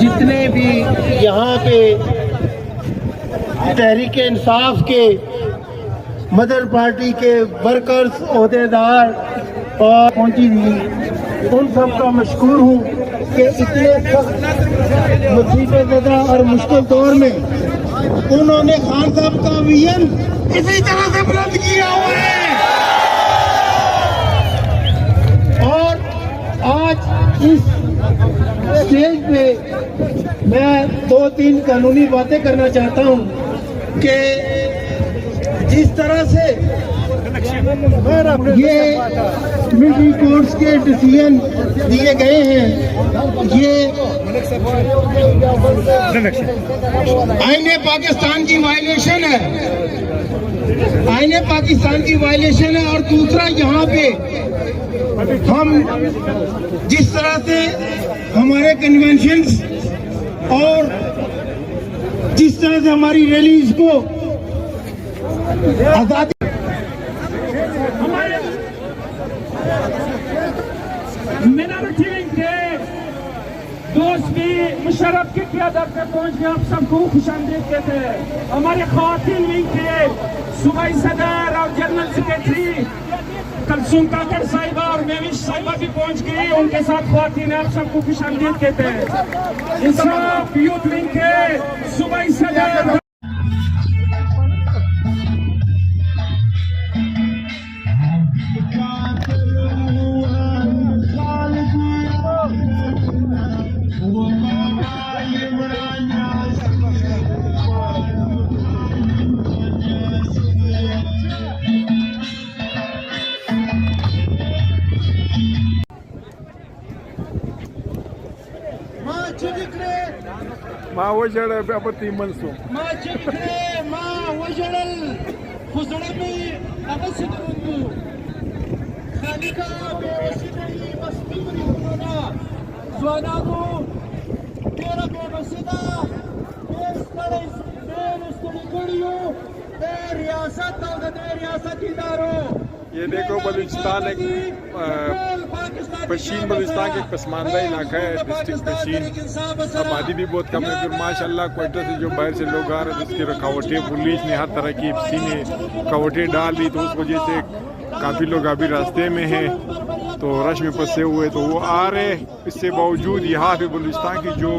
जितने भी यहाँ पे तहरीक इंसाफ के मदर पार्टी के वर्कर्स ओहदेदार और पहुंची हुई उन सब का मशकूर हूँ कि इतने सख्त मुसीबत ज़दा और मुश्किल दौर में उन्होंने खान साहब का विजन इसी तरह से बुलंद किया हुआ है। और आज इस स्टेज पे मैं 2-3 कानूनी बातें करना चाहता हूँ कि जिस तरह से ये मिलिट्री कोर्ट्स के डिसीजन दिए गए हैं, ये आईने पाकिस्तान की वायलेशन है, आईने पाकिस्तान की वायलेशन है। और दूसरा यहाँ पे हम जिस तरह से हमारे कन्वेंशंस और जिस तरह से हमारी रैलीज को आजादी मिनोरिटी विंग के दोस्त भी मुशर्रफ की क़यादत में पहुंच गए, आप सबको खुशामदीद कहते हैं। हमारे ख़वातीन विंग के सूबाई सदर और जनरल सेक्रेटरी कलसूम काकड़ साहिबा और मेविश साहिबा भी पहुंच गई, उनके साथ ख़वातीन आप सबको खुशामदीद कहते हैं। इंसाफ यूथ विंग के सूबाई सदर ما وجل بأبطي منصوم ما چکره ما وجلل خزرمی اغسطرونو خالقا بیوسیدهی مستوری کنونا زوانانو تیرا بیوسیده بیستری کریو دے ریاست او دے ریاستی دارو ये देखो बलूचिस्तान एक पश्चिम बलूचिस्तान के एक पसमानदा इलाका है, डिस्ट्रिक्ट पश्चिम। आबादी भी बहुत कम है, फिर माशाल्लाह क्वेटा से जो बाहर से लोग आ रहे हैं उसकी रुकावटें पुलिस ने हर तरह की ने रुकावटें डाल दी, तो उस वजह से काफ़ी लोग अभी रास्ते में हैं, तो रश में फंसे हुए तो वो आ रहे। इससे बावजूद यहाँ पे बलूचिस्तान की जो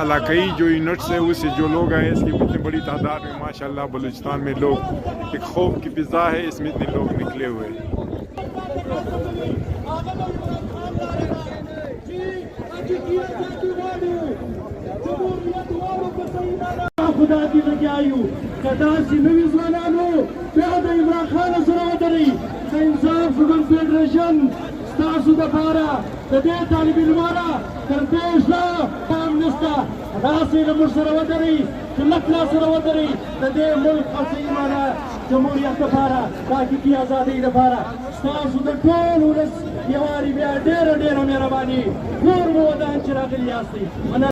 इलाकाई जो यूनिट्स है उससे जो लोग आए, इसकी इतनी बड़ी तादाद में माशाल्लाह बलूचिस्तान में लोग एक खौफ की फिजा है, इसमें इतने लोग निकले हुए हैं। खुदा की लग्यायू कदासी नवी ज़वानानो प्यादा इमरान खान सरावदरी इंसाफ सुगम फेडरेशन स्टासु दफारा तदे तालिब इल्मारा करपेशला पामनिस्ता कदासी नमुर सरावदरी किलकला सरावदरी तदे मुल्क हसीमाना जमहूरियत दफारा ताकि की आज़ादी दफारा स्टासु दटोल उलस यवारी बिया डेर मेहरबानी पूर्व वदान चिरागली आस्ती